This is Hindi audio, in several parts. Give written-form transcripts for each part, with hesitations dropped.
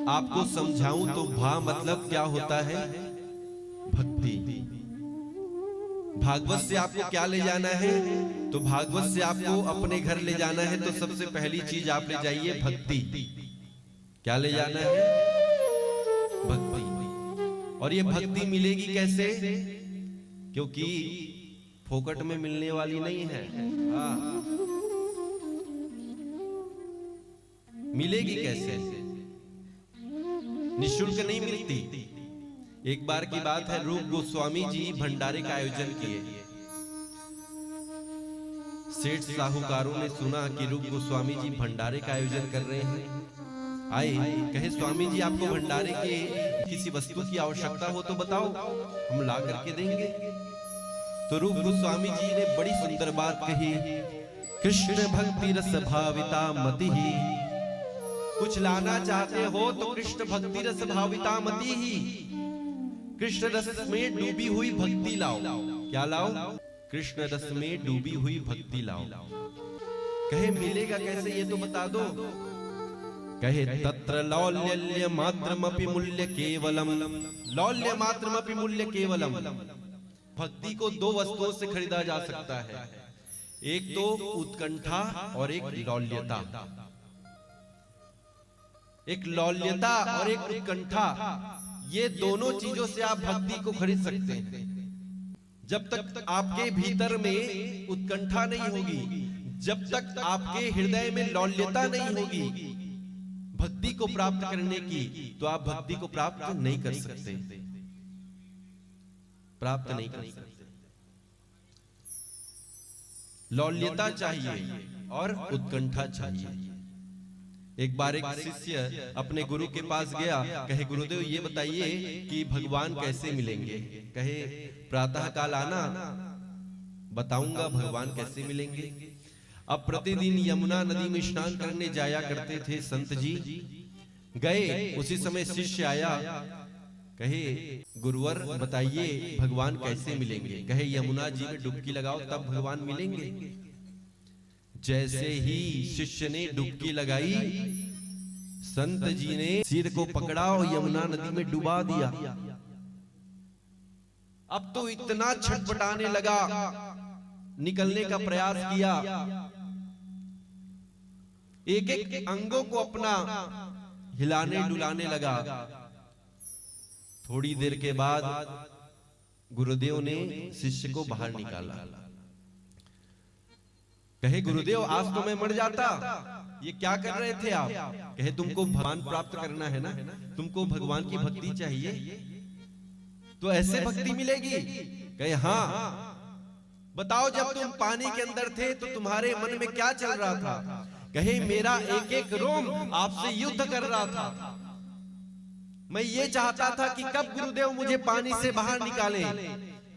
आपको समझाऊं तो भा मतलब क्या होता है? भक्ति। भागवत से आपको क्या ले जाना है? तो भागवत से आपको अपने घर ले जाना है, तो सबसे पहली चीज आप ले जाइए भक्ति। क्या ले जाना है? भक्ति। और ये भक्ति मिलेगी कैसे? क्योंकि फोकट में मिलने वाली नहीं है। मिलेगी कैसे? निःशुल्क नहीं मिलती। एक बार की बात है, रूप गोस्वामी जी भंडारे का आयोजन किए। सेठ साहूकारों ने सुना कि रूप गोस्वामी जी भंडारे का आयोजन कर रहे हैं। आए, कहे स्वामी जी आपको भंडारे के किसी वस्तु की आवश्यकता हो तो बताओ, हम ला करके देंगे। तो रूप गोस्वामी जी ने बड़ी सुंदर बात कही, कृष्ण भक्ति रस भाविता मति ही। कुछ लाना चाहते हो तो कृष्ण भक्ति रस भाविता मति ही, कृष्ण रस में डूबी हुई भक्ति लाओ। क्या लाओ? कृष्ण रस में डूबी हुई भक्ति लाओ। कहे मिलेगा कैसे ये तो बता दो। कहे तत्र लौल्य मात्रमपि मूल्य केवलम। लौल्य मात्रमपि मूल्य केवलम। भक्ति को दो वस्तुओं से खरीदा जा सकता है, एक तो उत्कंठा और एक लौल्यता। एक लौल्यता और एक उत्कंठा, ये दोनों चीजों से आप भक्ति को खरीद सकते हैं। जब तक आपके भीतर में उत्कंठा नहीं होगी, जब तक आपके हृदय में लौल्यता नहीं होगी भक्ति को प्राप्त करने की, तो आप भक्ति को प्राप्त नहीं कर सकते। प्राप्त नहीं कर सकते। लौल्यता चाहिए और उत्कंठा चाहिए। एक बार एक शिष्य अपने गुरु के पास गया, कहे गुरुदेव ये बताइए कि भगवान कैसे मिलेंगे। कहे प्रातः काल आना, बताऊंगा भगवान कैसे मिलेंगे। अब प्रतिदिन यमुना नदी में स्नान करने जाया करते थे संत जी। गए, उसी समय शिष्य आया, कहे गुरुवर बताइए भगवान कैसे मिलेंगे। कहे यमुना जी में डुबकी लगाओ तब भगवान मिलेंगे। जैसे ही शिष्य ने डुबकी लगाई, संत जी ने सिर को पकड़ा और यमुना नदी में डुबा दिया। अब तो इतना छटपटाने लगा, निकलने का प्रयास किया, एक एक अंगों को अपना हिलाने डुलाने लगा। थोड़ी देर के बाद गुरुदेव ने शिष्य को बाहर निकाला। कहे गुरुदेव आज तो मैं मर जाता, ये क्या कर रहे थे आप। कहे तुमको भगवान प्राप्त करना है ना, तुमको भगवान की भक्ति चाहिए, तो ऐसे भक्ति मिलेगी। कहे हाँ। बताओ जब तुम पानी के अंदर थे तो तुम्हारे मन में क्या चल रहा था। कहे मेरा एक एक रोम आपसे युद्ध कर रहा था। मैं ये चाहता था कि कब गुरुदेव मुझे पानी से बाहर निकाले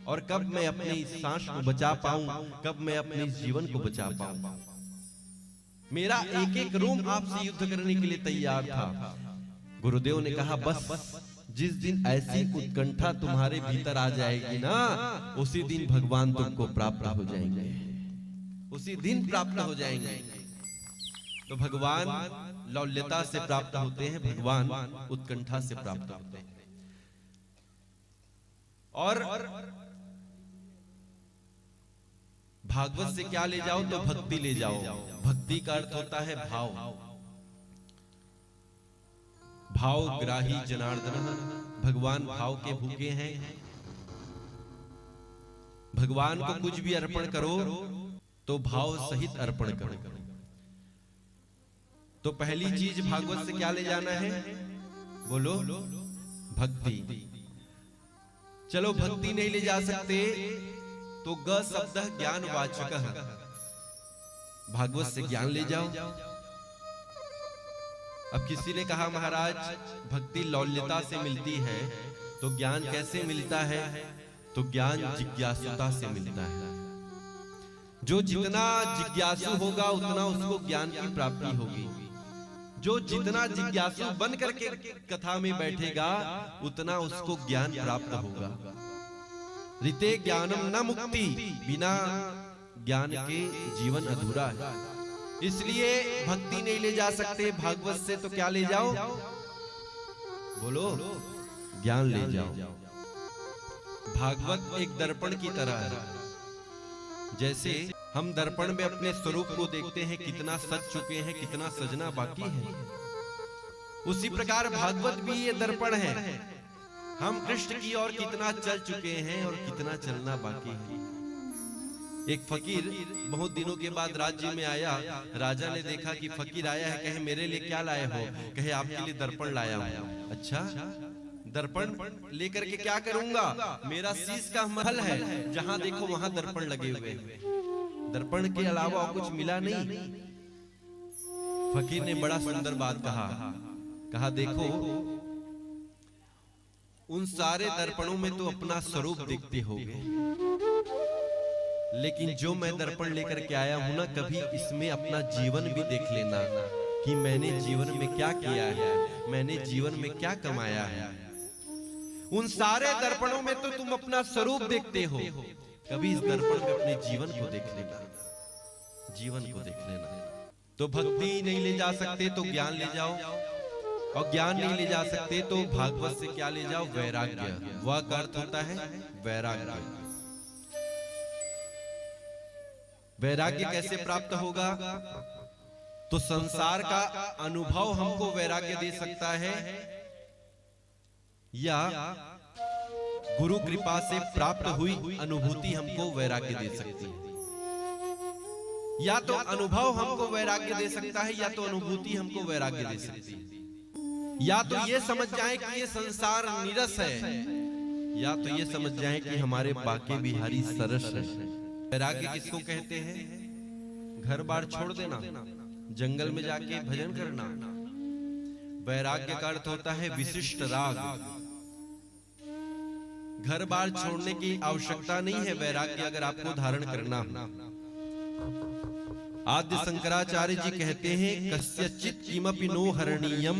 और कब मैं अपनी सांस को बचा पाऊं, कब मैं अपने जीवन को बचा पाऊं। मेरा एक एक रोम आपसे युद्ध करने के लिए तैयार था। गुरुदेव ने कहा बस जिस दिन ऐसी उत्कंठा तुम्हारे भीतर आ जाएगी ना, उसी दिन भगवान तुमको प्राप्त हो जाएंगे, उसी दिन प्राप्त हो जाएंगे। तो भगवान लौल्यता से प्राप्त होते हैं, भगवान उत्कंठा से प्राप्त होते हैं। और भागवत से क्या ले जाओ तो भक्ति ले जाओ। भक्ति का अर्थ होता है भाव। भाव ग्राही जनार्दन, भगवान भाव के भूखे हैं। भगवान को कुछ भी अर्पण करो तो भाव सहित अर्पण करो। तो पहली चीज भागवत से क्या ले जाना है, बोलो भक्ति। चलो भक्ति नहीं ले जा सकते तो ग शब्द ज्ञान वाचक, भागवत से ज्ञान ले जाओ। अब किसी ने कहा महाराज भक्ति लौल्यता से मिलती है, तो ज्ञान कैसे मिलता है। तो ज्ञान जिज्ञासुता से मिलता है। जो जितना जिज्ञासु होगा उतना उसको ज्ञान की प्राप्ति होगी। जो जितना जिज्ञासु बन करके कथा में बैठेगा उतना उसको ज्ञान प्राप्त होगा। ऋते ज्ञानम न मुक्ति, बिना ज्ञान के जीवन अधूरा है। इसलिए भक्ति नहीं ले जा सकते भागवत से, तो क्या ले जाओ बोलो, ज्ञान ले जाओ। भागवत एक दर्पण की तरह है। जैसे हम दर्पण में अपने स्वरूप को देखते हैं, कितना सज चुके हैं, कितना सजना बाकी है, उसी प्रकार भागवत भी ये दर्पण है। हम कृष्ण की ओर कितना चल चुके हैं और कितना चलना बाकी है। एक फकीर बहुत दिनों के बाद राज्य में आया। राजा ने देखा कि फकीर आया है, कहे मेरे लिए क्या लाए हो? कहे आपके लिए दर्पण लाया हूं। अच्छा, दर्पण लेकर के क्या करूंगा? मेरा शीश का महल है, जहां देखो वहां दर्पण लगे हुए हैं, दर्पण के अलावा और कुछ मिला नहीं। फकीर ने बड़ा सुंदर बात कहा देखो, उन सारे दर्पणों में तो अपना स्वरूप दिखते होगे, लेकिन जो मैं दर्पण लेकर के आया हूं ना, कभी इसमें अपना जीवन भी देख लेना कि मैंने जीवन में क्या किया है, मैंने जीवन में क्या कमाया है। उन सारे दर्पणों में तो तुम अपना स्वरूप देखते हो, कभी इस दर्पण में अपने जीवन को देख लेना, जीवन को देख लेना। तो भक्ति नहीं ले जा सकते तो ज्ञान ले जाओ, और ज्ञान नहीं ले जा सकते तो भागवत से क्या ले जाओ? वैराग्य। वह का अर्थ होता है वैराग्य। वैराग्य कैसे प्राप्त होगा? तो संसार का अनुभव हमको वैराग्य दे सकता है, या गुरु कृपा से प्राप्त हुई अनुभूति हमको वैराग्य दे सकती है। या तो अनुभव हमको वैराग्य दे सकता है, या तो अनुभूति हमको वैराग्य दे सकती है। या तो ये समझ जाए कि ये संसार निरस है, या तो ये समझ जाए कि हमारे बाके बिहारी सरस है। वैराग्य किसको कहते हैं? घर बार छोड़ देना, जंगल में जाके भजन करना। वैराग्य का अर्थ होता है विशिष्ट राग। घर बार छोड़ने की आवश्यकता नहीं है वैराग्य अगर आपको धारण करना हो। आद्य शंकराचार्य जी कहते हैं, कस्यचित् किमपि नो हरणीयम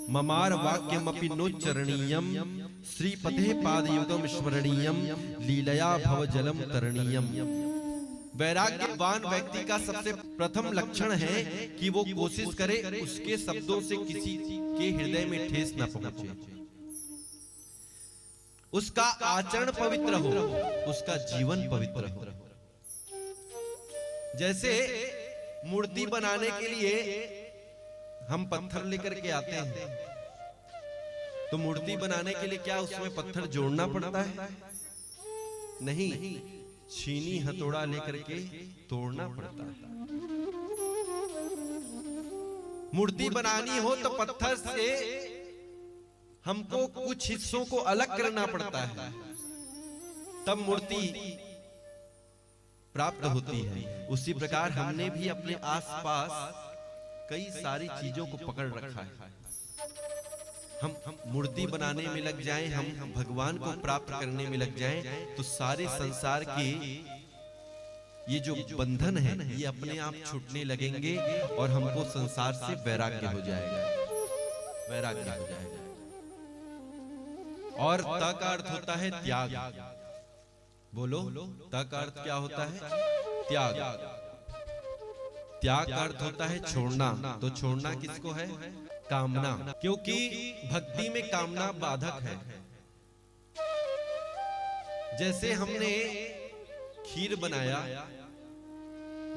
ममार वाक्यमपि नो चरणीयम श्रीपते पादयुगम स्मरणीयम लीलया भव जलम तरणीयम। वैराग्यवान व्यक्ति का सबसे प्रथम लक्षण है कि वो कोशिश करे उसके शब्दों से किसी के हृदय में ठेस न पहुंचे, उसका आचरण पवित्र हो, उसका जीवन पवित्र हो। जैसे मूर्ति बनाने के लिए हम पत्थर लेकर के आते हैं, तो मूर्ति बनाने के लिए क्या उसमें पत्थर जोड़ना पड़ता है? नहीं, छीनी हथौड़ा लेकर के तोड़ना पड़ता है। मूर्ति बनानी हो तो पत्थर से हमको कुछ हिस्सों को अलग करना पड़ता है, तब मूर्ति प्राप्त होती है। उसी प्रकार हमने भी अपने आसपास कई सारी चीजों को पकड़ रखा है। हम मूर्ति बनाने में लग जाएं, हम भगवान को प्राप्त करने में लग जाएं, तो सारे संसार के ये जो बंधन है ये अपने आप छूटने लगेंगे और हमको संसार से वैराग्य हो जाएगा, वैराग्य हो जाएगा। और त का अर्थ होता है त्याग। बोलो, त का अर्थ क्या होता है? त्याग। त्याग का अर्थ होता है छोड़ना। तो छोड़ना किसको है? कामना। क्योंकि भक्ति में कामना बाधक है। जैसे हमने खीर बनाया,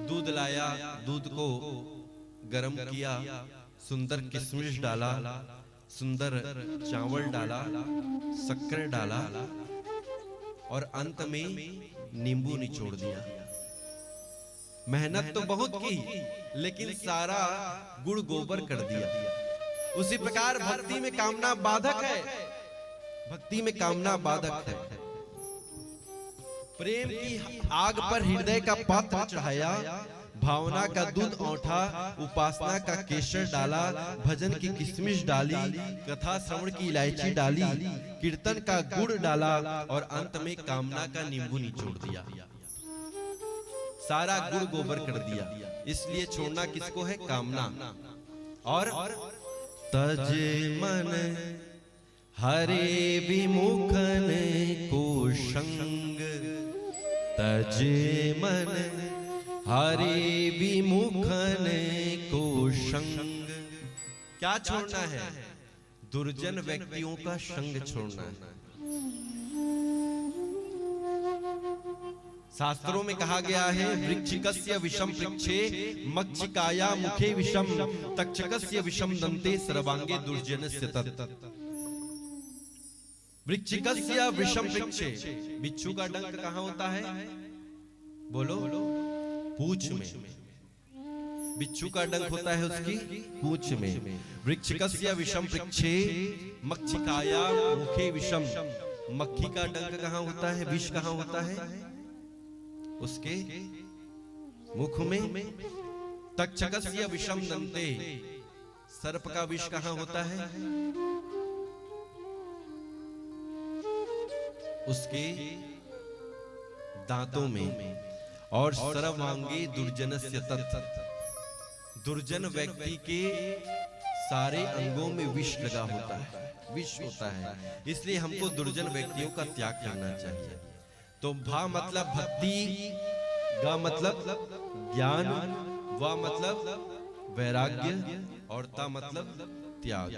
दूध लाया, दूध को गर्म किया, सुंदर किशमिश डाला, सुंदर चावल डाला, शक्कर डाला और अंत में नींबू निचोड़ दिया। मेहनत तो बहुत की, लेकिन सारा गुड़ गोबर कर दिया। उसी प्रकार भक्ति में कामना बाधक है, भक्ति में कामना बाधक है। प्रेम की आग पर हृदय का पात्र चढ़ाया, भावना का दूध औंठा, उपासना का केसर डाला, भजन की किशमिश डाली, कथा श्रवण की इलायची डाली, कीर्तन का गुड़ डाला और अंत में कामना का नींबू निचोड़ दिया। सारा गुड़ गोबर कर दिया। इसलिए छोड़ना किसको है? कामना। और तजे मन हरे विमुखन को संग, तजे मन हरे विमुखन को संग। क्या छोड़ना है? दुर्जन व्यक्तियों का संग छोड़ना है। शास्त्रों में कहा गया है, वृक्षिकस्य विषम वृक्षे मक्षिकाया मुखे विषम तक्षकस्य विषम दंते सर्वांगे दुर्जनस्य तत्। वृक्षिकस्य विषम वृक्षे, बिच्छू का डंक कहाँ होता है? बोलो, पूंछ में। बिच्छू का डंक होता है उसकी पूंछ में। वृक्षिकस्य विषम वृक्षे मक्षिकाया मुखे विषम, मक्खी का डंक कहाँ होता है? विष कहाँ होता है? उसके मुख में। तक्षकस्य विषम दंते, सर्प का विष कहाँ होता है? उसके दांतों में। और सर्वांगे दुर्जनस्य तत्, दुर्जन व्यक्ति के सारे अंगों में विष लगा होता है, विष होता है। इसलिए हमको दुर्जन व्यक्तियों का त्याग करना चाहिए। तो भा मतलब भक्ति, गा मतलब ज्ञान, वा मतलब वैराग्य, और ता मतलब त्याग।